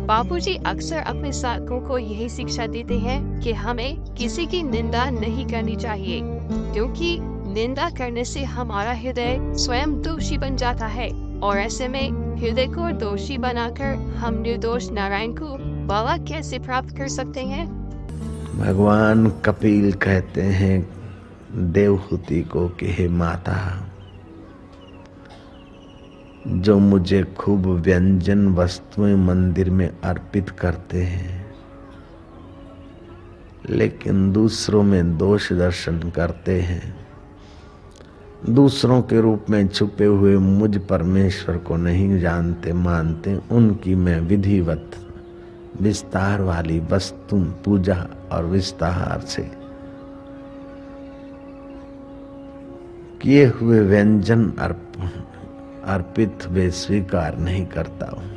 बापूजी अक्सर अपने साथियों को यही शिक्षा देते हैं कि हमें किसी की निंदा नहीं करनी चाहिए, क्योंकि निंदा करने से हमारा हृदय स्वयं दोषी बन जाता है और ऐसे में हृदय को दोषी बनाकर हम निर्दोष नारायण को भला कैसे प्राप्त कर सकते हैं। भगवान कपिल कहते हैं देवहूति को कि हे माता, जो मुझे खूब व्यंजन वस्तुएं मंदिर में अर्पित करते हैं, लेकिन दूसरों में दोष दर्शन करते हैं, दूसरों के रूप में छुपे हुए मुझ परमेश्वर को नहीं जानते मानते, उनकी मैं विधिवत विस्तार वाली वस्तु पूजा और विस्तार से किए हुए व्यंजन अर्पित वे स्वीकार नहीं करता हूं।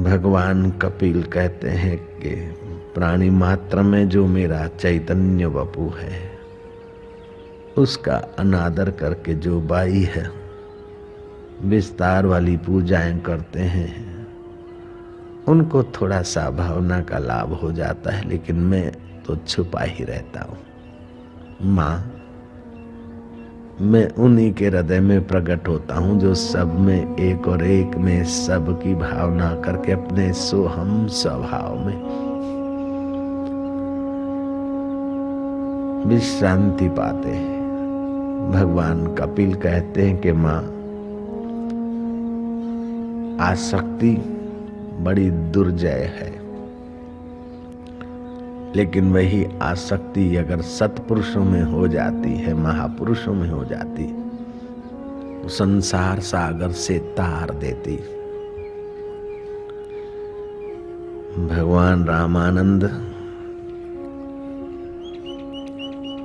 भगवान कपिल कहते हैं कि प्राणी मात्र में जो मेरा चैतन्य वपु है, उसका अनादर करके जो बाई है विस्तार वाली पूजाएं करते हैं, उनको थोड़ा सा भावना का लाभ हो जाता है, लेकिन मैं तो छुपा ही रहता हूं। माँ, मैं उन्हीं के हृदय में प्रकट होता हूं जो सब में एक और एक में सब की भावना करके अपने सोहम स्वभाव में विश्रांति पाते हैं। भगवान कपिल कहते हैं कि माँ, आसक्ति बड़ी दुर्जय है, लेकिन वही आसक्ति अगर सत्पुरुषों में हो जाती है, महापुरुषों में हो जाती, तो संसार सागर से तार देती। भगवान रामानंद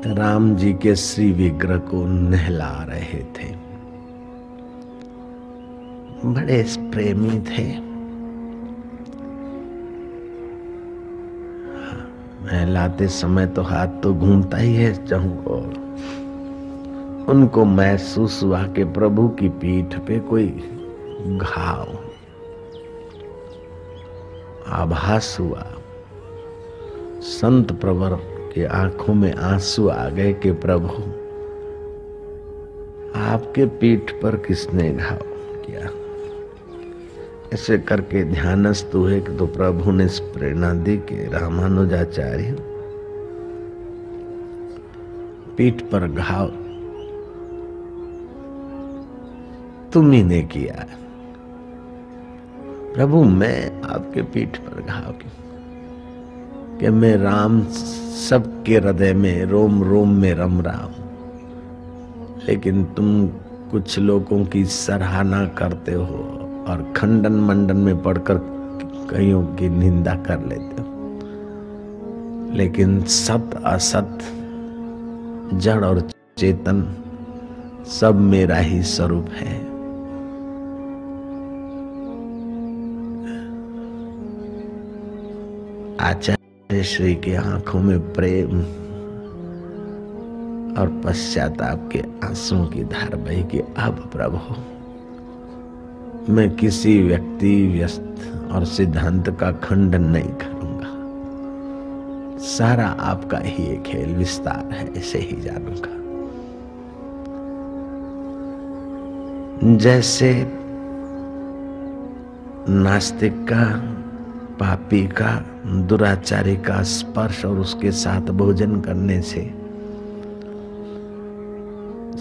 राम जी के श्री विग्रह को नहला रहे थे। बड़े प्रेमी थे। नहलाते समय तो हाथ तो घूमता ही है चाहूं, और उनको महसूस हुआ कि प्रभु की पीठ पे कोई घाव, आभास हुआ। संत प्रवर के आंखों में आंसू आ गए कि प्रभु, आपके पीठ पर किसने घाव किया। ऐसे करके ध्यानस्थ हुए कि तो प्रभु ने प्रेरणा दी कि रामानुजाचार्य, पीठ पर घाव तुम ही ने किया। प्रभु, मैं आपके पीठ पर घाव क्यों? कि मैं राम सबके हृदय में रोम रोम में रम रहा हूं, लेकिन तुम कुछ लोगों की सराहना करते हो और खंडन मंडन में पढ़कर कईयों की निंदा कर लेते हो, लेकिन सत असत, जड़ और चेतन सब मेरा ही स्वरूप है। आचार्य श्री की आंखों में प्रेम और पश्चाताप के आंसुओं की धार बही कि अब प्रभु, मैं किसी व्यक्ति, व्यस्त और सिद्धांत का खंडन नहीं करूंगा। सारा आपका ही एक खेल विस्तार है, ऐसे ही जानूंगा। जैसे नास्तिक का, पापी का, दुराचारी का स्पर्श और उसके साथ भोजन करने से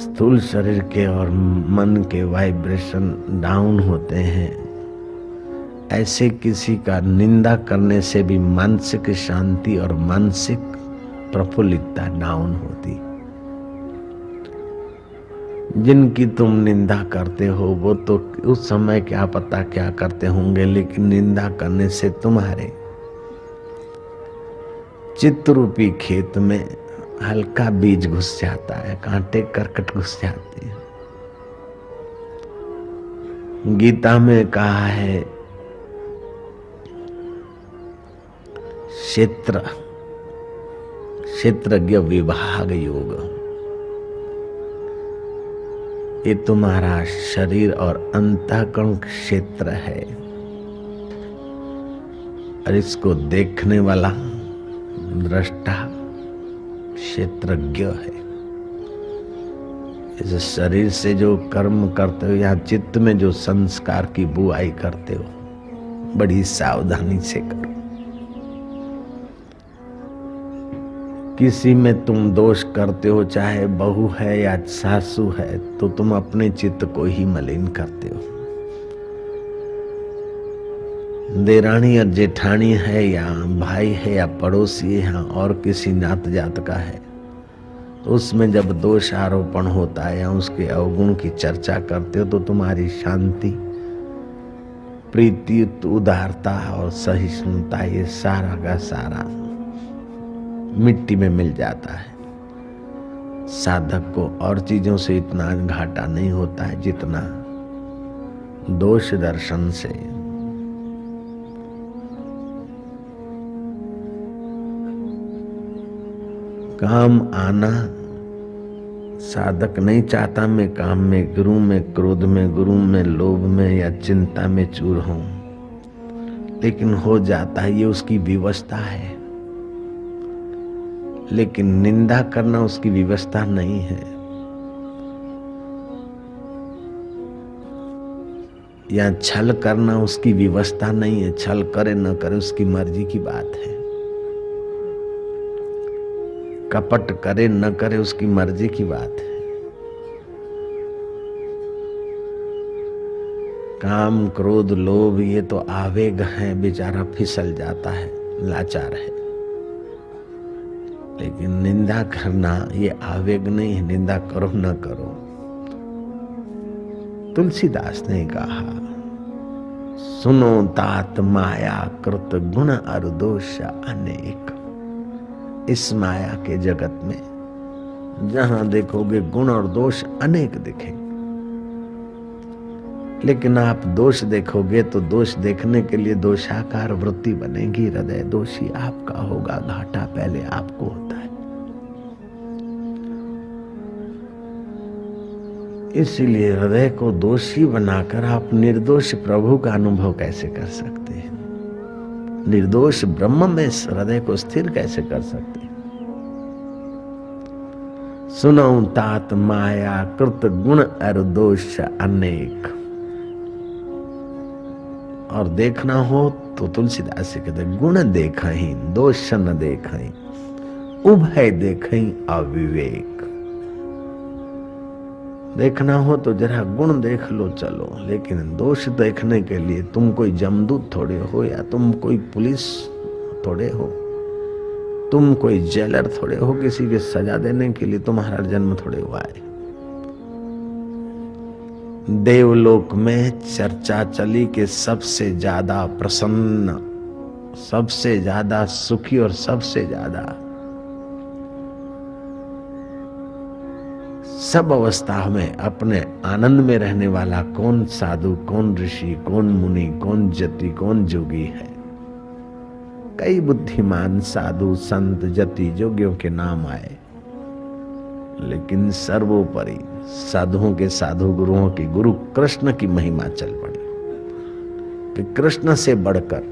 स्थूल शरीर के और मन के वाइब्रेशन डाउन होते हैं, ऐसे किसी का निंदा करने से भी मानसिक शांति और मानसिक प्रफुल्लता डाउन होती। जिनकी तुम निंदा करते हो वो तो उस समय क्या पता क्या करते होंगे, लेकिन निंदा करने से तुम्हारे चित्तरूपी खेत में हल्का बीज घुस जाता है, कांटे करकट घुस जाते हैं। गीता में कहा है क्षेत्रज्ञ विभाग योग। ये तुम्हारा शरीर और अंतःकरण क्षेत्र है और इसको देखने वाला दृष्टा क्षेत्रज्ञ है। इस शरीर से जो कर्म करते हो या चित्त में जो संस्कार की बुआई करते हो, बड़ी सावधानी से करो। किसी में तुम दोष करते हो, चाहे बहू है या सासू है, तो तुम अपने चित्त को ही मलिन करते हो। देरानी और जेठानी है या भाई है या पड़ोसी है और किसी नात जात का है, तो उसमें जब दोष आरोपण होता है या उसके अवगुण की चर्चा करते हो, तो तुम्हारी शांति, प्रीति, उदारता और सहिष्णुता, ये सारा का सारा मिट्टी में मिल जाता है। साधक को और चीजों से इतना घाटा नहीं होता है जितना दोष दर्शन से। काम आना साधक नहीं चाहता मैं काम में, गुरु में, क्रोध में, गुरु में, लोभ में या चिंता में चूर हूं, लेकिन हो जाता है, ये उसकी विवशता है। लेकिन निंदा करना उसकी व्यवस्था नहीं है, या छल करना उसकी व्यवस्था नहीं है। छल करे न करे उसकी मर्जी की बात है। कपट करे न करे उसकी मर्जी की बात है। काम, क्रोध, लोभ ये तो आवेग है, बेचारा फिसल जाता है, लाचार है। लेकिन निंदा करना ये आवेग नहीं है। निंदा करो न करो। तुलसीदास ने कहा, सुनो तात माया कृत गुण और दोष अनेक। इस माया के जगत में जहां देखोगे गुण और दोष अनेक दिखेंगे, लेकिन आप दोष देखोगे तो दोष देखने के लिए दोषाकार वृत्ति बनेगी। हृदय दोषी आपका होगा, घाटा पहले आपको होता है। इसीलिए हृदय को दोषी बनाकर आप निर्दोष प्रभु का अनुभव कैसे कर सकते हैं? निर्दोष ब्रह्म में हृदय को स्थिर कैसे कर सकते हैं? सुनो तात माया कृत गुण और दोष अनेक। और देखना हो तो तुलसीदास से कहते, गुण देखहि दोष न देखहि, उभय देखहि अविवेक। देखना हो तो जरा गुण देख लो चलो, लेकिन दोष देखने के लिए तुम कोई जमदूत थोड़े हो, या तुम कोई पुलिस थोड़े हो, तुम कोई जेलर थोड़े हो, किसी के सजा देने के लिए तुम्हारा जन्म थोड़े हुआ है। देवलोक में चर्चा चली कि सबसे ज्यादा प्रसन्न, सबसे ज्यादा सुखी और सबसे ज्यादा सब अवस्था में अपने आनंद में रहने वाला कौन साधु, कौन ऋषि, कौन मुनि, कौन जति, कौन जोगी है। कई बुद्धिमान साधु, संत, जति, जोगियों के नाम आए, लेकिन सर्वोपरि साधुओं के साधु, गुरुओं की गुरु कृष्ण की महिमा चल पड़ी कि कृष्ण से बढ़कर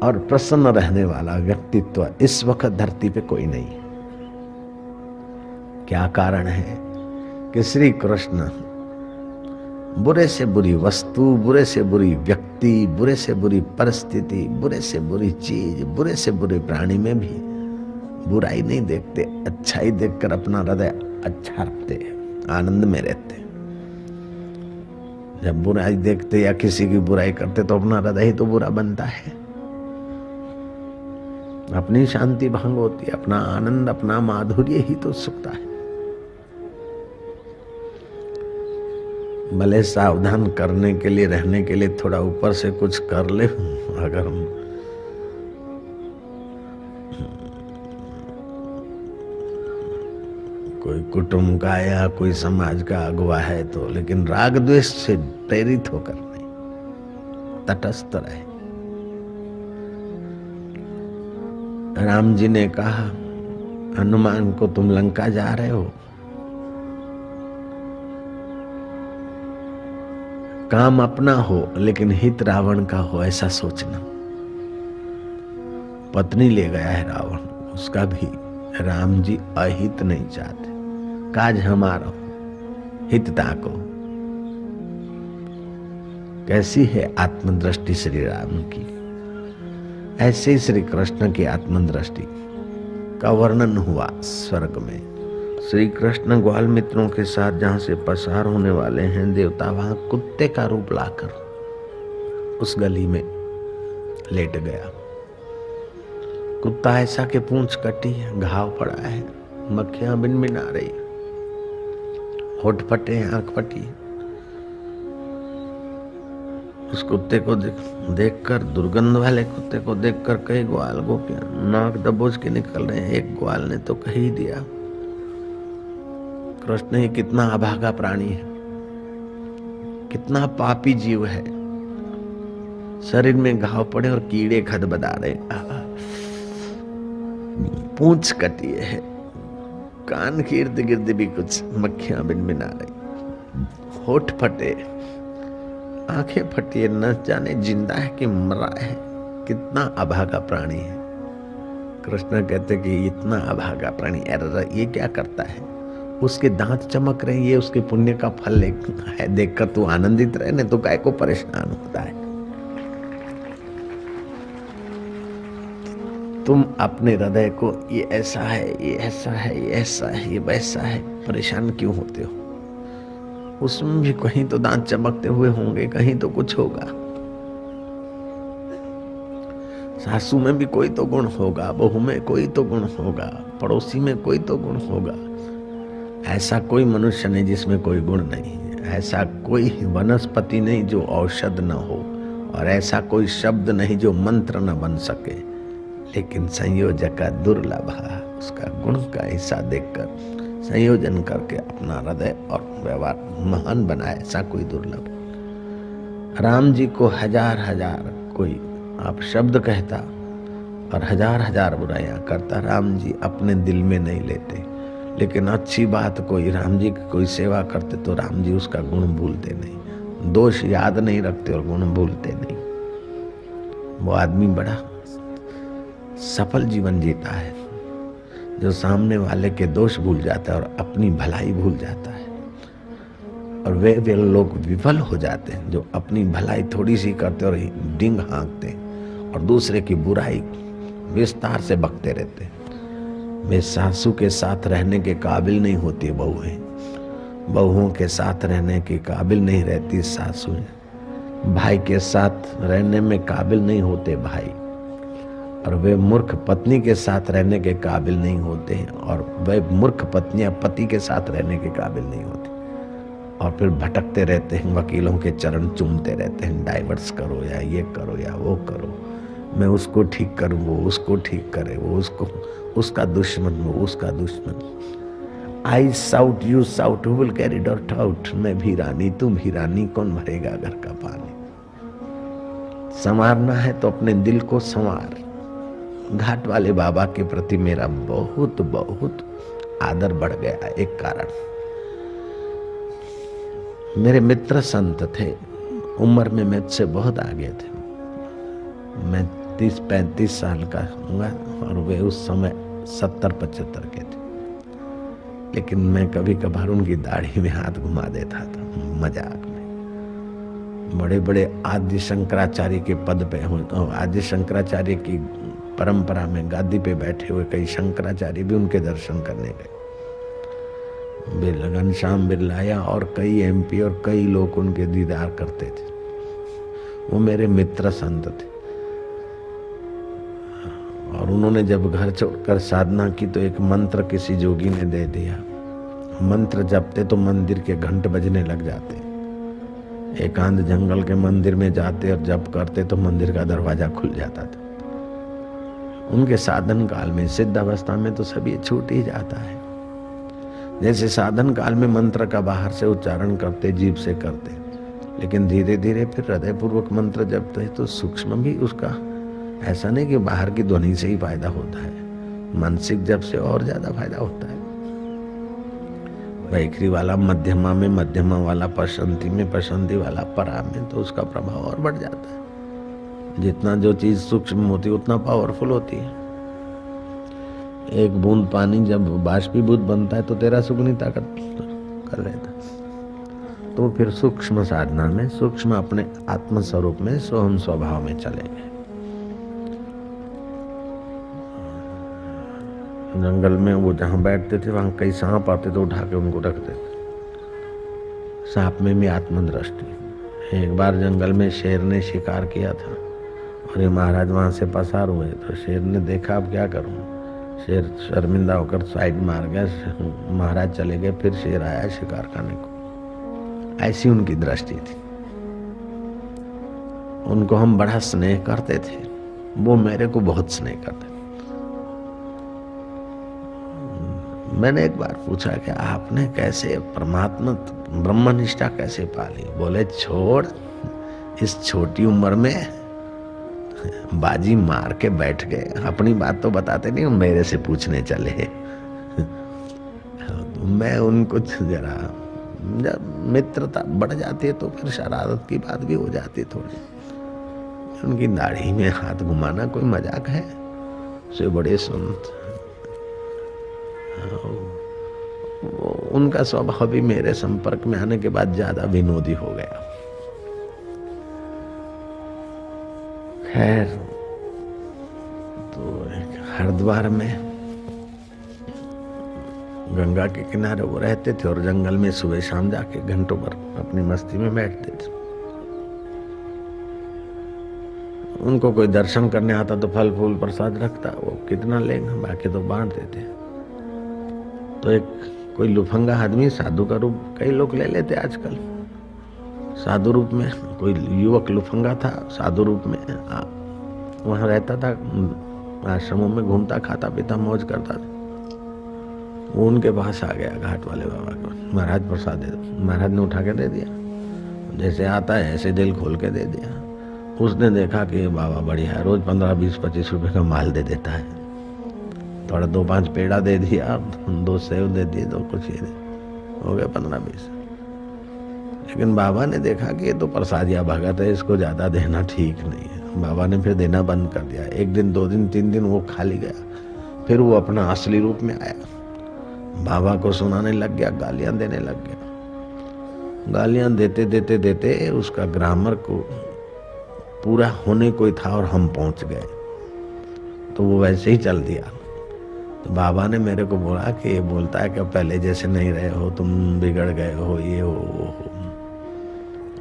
और प्रसन्न रहने वाला व्यक्तित्व इस वक्त धरती पे कोई नहीं। क्या कारण है कि श्री कृष्ण बुरे से बुरी वस्तु, बुरे से बुरी व्यक्ति, बुरे से बुरी परिस्थिति, बुरे से बुरी चीज, बुरे से बुरे प्राणी में भी बुराई नहीं देखते, अच्छाई देखकर अपना हृदय अच्छा रखते, आनंद में रहते। जब बुराई देखते या किसी की बुराई करते तो अपना हृदय ही तो बुरा बनता है, अपनी शांति भंग होती है, अपना आनंद, अपना माधुर्य ही तो सुखता है। भले सावधान करने के लिए, रहने के लिए थोड़ा ऊपर से कुछ कर ले, अगर हम कोई कुटुंब का या कोई समाज का अगुवा है तो, लेकिन राग द्वेष से प्रेरित होकर नहीं, तटस्थ रहे। राम जी ने कहा हनुमान को, तुम लंका जा रहे हो, काम अपना हो लेकिन हित रावण का हो, ऐसा सोचना। पत्नी ले गया है रावण, उसका भी राम जी अहित नहीं चाहते, काज हमारा हितता को। कैसी है आत्मदृष्टि श्री राम की, ऐसे ही श्री कृष्ण की आत्मदृष्टि का वर्णन हुआ स्वर्ग में। श्री कृष्ण ग्वाल मित्रों के साथ जहां से पसार होने वाले हैं देवता, वहां कुत्ते का रूप लाकर उस गली में लेट गया। कुत्ता ऐसा कि पूंछ कटी है, घाव पड़ा है, मक्खियां बिनबिना रही, होठ फटे हैं, आंख फटी। उस कुत्ते को देखकर, दुर्गंध वाले कुत्ते को देखकर कई ग्वाल गोपियां नाक दबोच के निकल रहे हैं। एक ग्वाल ने तो कह ही दिया, कृष्ण ही कितना अभागा प्राणी है, कितना पापी जीव है, शरीर में घाव पड़े और कीड़े खदबदा रहे, पूंछ कटी है, कान के इर्द गिर्द भी कुछ मक्खियां बिनबिना रही, होठ फटे, आंखें फटी है, न जाने जिंदा है कि मरा है, कितना अभागा प्राणी है। कृष्ण कहते कि इतना अभागा प्राणी, अरे ये क्या करता है, उसके दांत चमक रहे, ये उसके पुण्य का फल है, देखकर तू आनंदित रहे, नहीं तो काय को परेशान होता है। तुम अपने हृदय को ये ऐसा है, ये ऐसा है, ये ऐसा है, ये वैसा है, परेशान क्यों होते हो? उसमें भी कहीं तो दांत चमकते हुए होंगे, कहीं तो कुछ होगा। सासू में भी कोई तो गुण होगा, बहू में कोई तो गुण होगा, पड़ोसी में कोई तो गुण होगा। ऐसा कोई मनुष्य नहीं जिसमें कोई गुण नहीं है, ऐसा कोई वनस्पति नहीं जो औषध न हो, और ऐसा कोई शब्द नहीं जो मंत्र न बन सके। लेकिन संयोजक का दुर्लभ, उसका गुण का हिस्सा देखकर संयोजन करके अपना हृदय और व्यवहार महान बनाए, ऐसा कोई दुर्लभ। राम जी को हजार हजार कोई आप शब्द कहता और हजार हजार बुराइयां करता, राम जी अपने दिल में नहीं लेते। लेकिन अच्छी बात कोई राम जी की कोई सेवा करते तो राम जी उसका गुण भूलते नहीं, दोष याद नहीं रखते और गुण भूलते नहीं। वो आदमी बड़ा सफल जीवन जीता है जो सामने वाले के दोष भूल जाता है और अपनी भलाई भूल जाता है। और वे लोग विफल हो जाते हैं जो अपनी भलाई थोड़ी सी करते और डिंग हाँकते और दूसरे की बुराई विस्तार से बकते रहते हैं। वे सासू के साथ रहने के काबिल नहीं होती बहुएं, बहुओं के साथ रहने के काबिल नहीं रहती सासू, भाई के साथ रहने में काबिल नहीं होते भाई, और वे मूर्ख पत्नी के साथ रहने के काबिल नहीं होते हैं, और वे मूर्ख पत्नियां पति के साथ रहने के काबिल नहीं होती। और फिर भटकते रहते हैं, वकीलों के चरण चूमते रहते हैं, डाइवर्स करो या ये करो या वो करो, मैं उसको ठीक करूं, वो उसको ठीक करे, वो उसको, उसका दुश्मन, वो उसका दुश्मन। I sought you sought, who will carry it out. मैं भी रानी तू भी रानी, कौन भरेगा घर का पानी। संवारना है तो अपने दिल को संवार। घाट वाले बाबा के प्रति मेरा बहुत बहुत आदर बढ़ गया। एक कारण, मेरे मित्र संत थे, उम्र में मुझसे बहुत आगे थे। मैं 30-35 साल का हुआ और वे उस समय 70-75 के थे। लेकिन मैं कभी कभार उनकी दाढ़ी में हाथ घुमा देता था मजाक में। बड़े बड़े आदि शंकराचार्य के पद पे हूँ, आदि शंकराचार्य की परंपरा में गादी पे बैठे हुए कई शंकराचार्य भी उनके दर्शन करने गए। घनश्याम बिरलाया और कई MP और कई लोग उनके दीदार करते थे। वो मेरे मित्र संत थे। और उन्होंने जब घर छोड़कर साधना की तो एक मंत्र किसी जोगी ने दे दिया। मंत्र जपते तो मंदिर के घंट बजने लग जाते। एकांत जंगल के मंदिर में जाते और जप करते तो मंदिर का दरवाजा खुल जाता था। उनके साधन काल में, सिद्ध अवस्था में तो सभी छूट ही जाता है। जैसे साधन काल में मंत्र का बाहर से उच्चारण करते, जीभ से करते, लेकिन धीरे धीरे फिर हृदय पूर्वक मंत्र जपते तो सूक्ष्म भी उसका, ऐसा नहीं कि बाहर की ध्वनि से ही फायदा होता है, मानसिक जप से और ज्यादा फायदा होता है। वैखरी वाला मध्यमा में, मध्यमा वाला पसंती में, पसंती वाला परा में, तो उसका प्रभाव और बढ़ जाता है। जितना जो चीज सूक्ष्म होती है उतना पावरफुल होती है। एक बूंद पानी जब बाष्पीभूत बनता है तो 13 सुगुनी ताकत कर लेता। तो फिर सूक्ष्म साधना में, सूक्ष्म अपने आत्म स्वरूप में, सोहम स्वभाव में चले गए। जंगल में वो जहाँ बैठते थे वहां कई सांप आते तो उठा के उनको रख देते। सांप में भी आत्मदृष्टि। एक बार जंगल में शेर ने शिकार किया था और ये महाराज वहां से पसार हुए तो शेर ने देखा अब क्या करूं। शेर शर्मिंदा होकर साइड मार गया, महाराज चले गए। फिर शेर आया शिकार करने को। ऐसी उनकी दृष्टि थी। उनको हम बड़ा स्नेह करते थे, वो मेरे को बहुत स्नेह करते थे। मैंने एक बार पूछा कि आपने कैसे परमात्मा ब्रह्मनिष्ठा कैसे पाली? बोले छोड़, इस छोटी उम्र में बाजी मार के बैठ गए। अपनी बात तो बताते नहीं, मेरे से पूछने चले। मैं उनको जरा, जब मित्रता बढ़ जाती है तो फिर शरारत की बात भी हो जाती है थोड़ी। उनकी दाढ़ी में हाथ घुमाना कोई मजाक है? से बड़े संत, उनका स्वभाव भी मेरे संपर्क में आने के बाद ज्यादा विनोदी हो गया। खैर, तो हरिद्वार में गंगा के किनारे वो रहते थे और जंगल में सुबह शाम जाके घंटों भर अपनी मस्ती में बैठते थे। उनको कोई दर्शन करने आता तो फल फूल प्रसाद रखता, वो कितना लेंगे, बाकी तो बांट देते। तो एक कोई लुफंगा आदमी साधु का रूप कई लोग ले लेते आजकल, साधु रूप में। कोई युवक लुफंगा था, साधु रूप में वहां रहता था, आश्रमों में घूमता, खाता पीता मौज करता था। वो उनके पास आ गया घाट वाले बाबा को, महाराज प्रसाद दे दो। महाराज ने उठा के दे दिया, जैसे आता है ऐसे दिल खोल के दे दिया। उसने देखा कि बाबा बढ़िया है, रोज 15, 20, 25 रुपए का माल दे देता है। थोड़ा 2-5 पेड़ा दे दिया, 2 सेव दे दिए, 2 कुछ ये हो गए 15-20। लेकिन बाबा ने देखा कि ये तो प्रसादिया भगत है, इसको ज्यादा देना ठीक नहीं है। बाबा ने फिर देना बंद कर दिया। 1 दिन, 2 दिन, 3 दिन वो खाली गया। फिर वो अपना असली रूप में आया, बाबा को सुनाने लग गया, गालियां देने लग गया। गालियां देते देते देते उसका ग्रामर को पूरा होने कोई था और हम पहुंच गए, तो वो वैसे ही चल दिया। तो बाबा ने मेरे को बोला कि ये बोलता है कि पहले जैसे नहीं रहे हो, तुम बिगड़ गए हो, ये हो।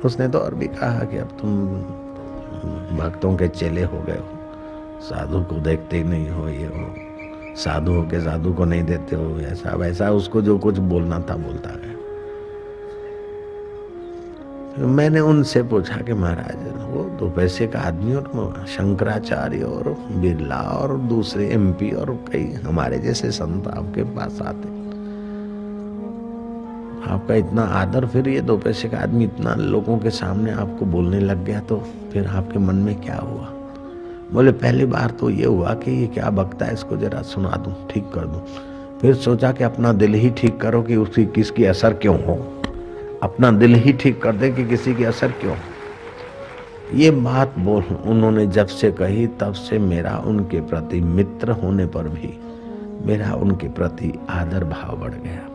उसने तो और भी कहा कि अब तुम भक्तों के चेले हो गए हो, साधु को देखते ही नहीं हो, ये हो, साधु हो के साधु को नहीं देते हो, ऐसा वैसा। उसको जो कुछ बोलना था बोलता गया। मैंने उनसे पूछा कि महाराज, वो 2 पैसे का आदमी और शंकराचार्य और बिरला और दूसरे MP और कई हमारे जैसे संत आपके पास आते, आपका इतना आदर, फिर ये 2 पैसे का आदमी इतना लोगों के सामने आपको बोलने लग गया, तो फिर आपके मन में क्या हुआ? बोले पहली बार तो ये हुआ कि ये क्या बकता है, इसको जरा सुना दूं, ठीक कर दूं। फिर सोचा कि अपना दिल ही ठीक करो कि उसकी किसकी असर क्यों हो, अपना दिल ही ठीक कर दे कि किसी की असर क्यों। ये बात बोल उन्होंने जब से कही, तब से मेरा उनके प्रति मित्र होने पर भी मेरा उनके प्रति आदर भाव बढ़ गया।